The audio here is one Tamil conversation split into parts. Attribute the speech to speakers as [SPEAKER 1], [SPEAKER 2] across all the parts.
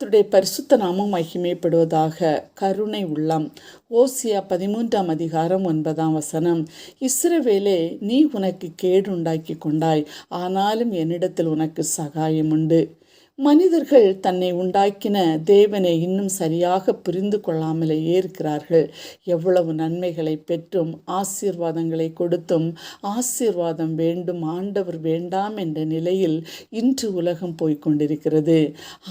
[SPEAKER 1] கர்த்தருடைய பரிசுத்த நாமம் மகிமைப்படுவதாக. கருணை உள்ளம். ஓசியா 13 அதிகாரம் 9 இஸ்ரவேலே, நீ உனக்கு கேடு உண்டாக்கி கொண்டாய், ஆனாலும் என்னிடத்தில் உனக்கு சகாயம் உண்டு. மனிதர்கள் தன்னை உண்டாக்கின தேவனை இன்னும் சரியாக புரிந்து கொள்ளாமலேயே இருக்கிறார்கள். எவ்வளவு நன்மைகளை பெற்றும் ஆசீர்வாதங்களை கொடுத்தும் ஆசீர்வாதம் வேண்டும், ஆண்டவர் வேண்டாம் என்ற நிலையில் இன்று உலகம் போய்கொண்டிருக்கிறது.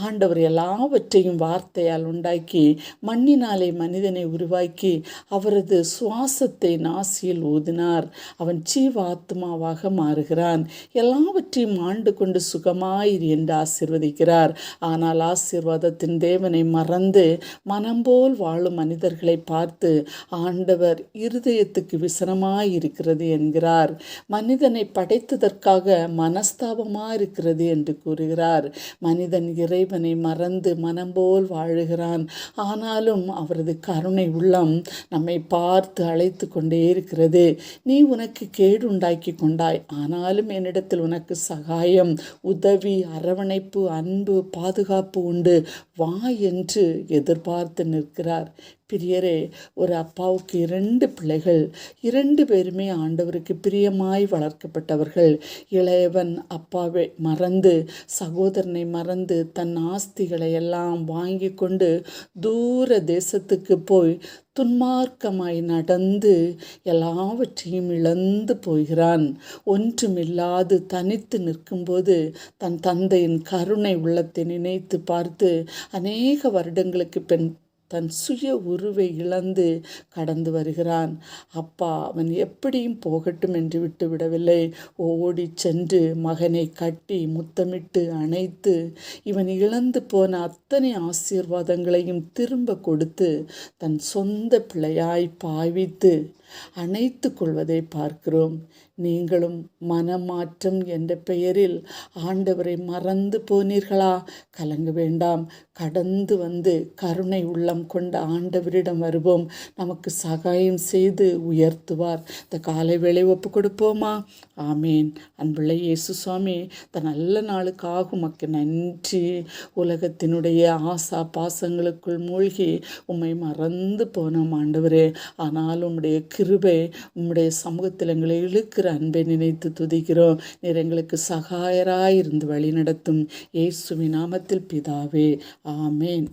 [SPEAKER 1] ஆண்டவர் எல்லாவற்றையும் வார்த்தையால் உண்டாக்கி மண்ணினாலே மனிதனை உருவாக்கி அவரது சுவாசத்தை நாசியில் ஊதினார். அவன் ஜீவாத்மாவாக மாறுகிறான். எல்லாவற்றையும் ஆண்டு கொண்டு சுகமாயிரு என்று ஆசீர்வதிக்கிறார். ஆனால் ஆசீர்வாதத்தின் தேவனை மறந்து மனம்போல் வாழும் மனிதர்களை பார்த்து ஆண்டவர் இருதயத்துக்கு விசனமாயிருக்கிறது என்கிறார். மனிதனை படைத்ததற்காக மனஸ்தாபமாயிருக்கிறது என்று கூறுகிறார். மனிதன் இறைவனை மறந்து மனம்போல் வாழுகிறான். ஆனாலும் அவரது கருணை உள்ளம் நம்மை பார்த்து அழைத்து கொண்டே இருக்கிறது. நீ உனக்கு கேடு உண்டாக்கி கொண்டாய், ஆனாலும் என்னிடத்தில் உனக்கு சகாயம், உதவி, அரவணைப்பு, அன்பு, பாதுகாப்பு உண்டு, வா என்று எதிர்பார்த்து நிற்கிறார். பிரியரே, ஒரு அப்பாவுக்கு 2 பிள்ளைகள். 2 பேருமே ஆண்டவருக்கு பிரியமாய் வளர்க்கப்பட்டவர்கள். இளையவன் அப்பாவை மறந்து, சகோதரனை மறந்து, தன் ஆஸ்திகளை எல்லாம் வாங்கி கொண்டு தூர தேசத்துக்கு போய் துன்மார்க்கமாய் நடந்து எல்லாவற்றையும் இழந்து போகிறான். ஒன்றுமில்லாது தனித்து நிற்கும்போது தன் தந்தையின் கருணை உள்ளத்தை நினைத்து பார்த்து அநேக வருடங்களுக்கு தன் சுய உருவை இழந்து கடந்து வருகிறான். அப்பா அவன் எப்படியும் போகட்டும் என்று விட்டு விடவில்லை. ஓடி சென்று மகனை கட்டி முத்தமிட்டு அணைத்து இவன் இழந்து போன அத்தனை ஆசீர்வாதங்களையும் திரும்ப கொடுத்து தன் சொந்த பிள்ளையாய் பாவித்து அணைத்து கொள்வதை பார்க்கிறோம். நீங்களும் மனமாற்றம் என்ற பெயரில் ஆண்டவரை மறந்து போனீர்களா? கலங்க வேண்டாம். கடந்து வந்து கருணை உள்ளம் கொண்ட ஆண்டவரிடம் வருவோம். நமக்கு சகாயம் செய்து உயர்த்துவார். இந்த காலை வேளை ஒப்பு கொடுப்போமா? ஆமேன். அன்புள்ள இயேசு சுவாமி, இந்த நல்ல நாளுக்காக உமக்கு நன்றி. உலகத்தினுடைய ஆசா பாசங்களுக்குள் மூழ்கி உம்மை மறந்து போனோம் ஆண்டவரே. ஆனால் உம்முடைய கிருபை, உம்முடைய சமூகத்தில் எங்களை இழுக்கிற அன்பை நினைத்து துதிக்கிறோம். நீர் எங்களுக்கு சகாயராயிருந்து வழி நடத்தும். இயேசுவின் நாமத்தில் பிதாவே, ஆமேன்.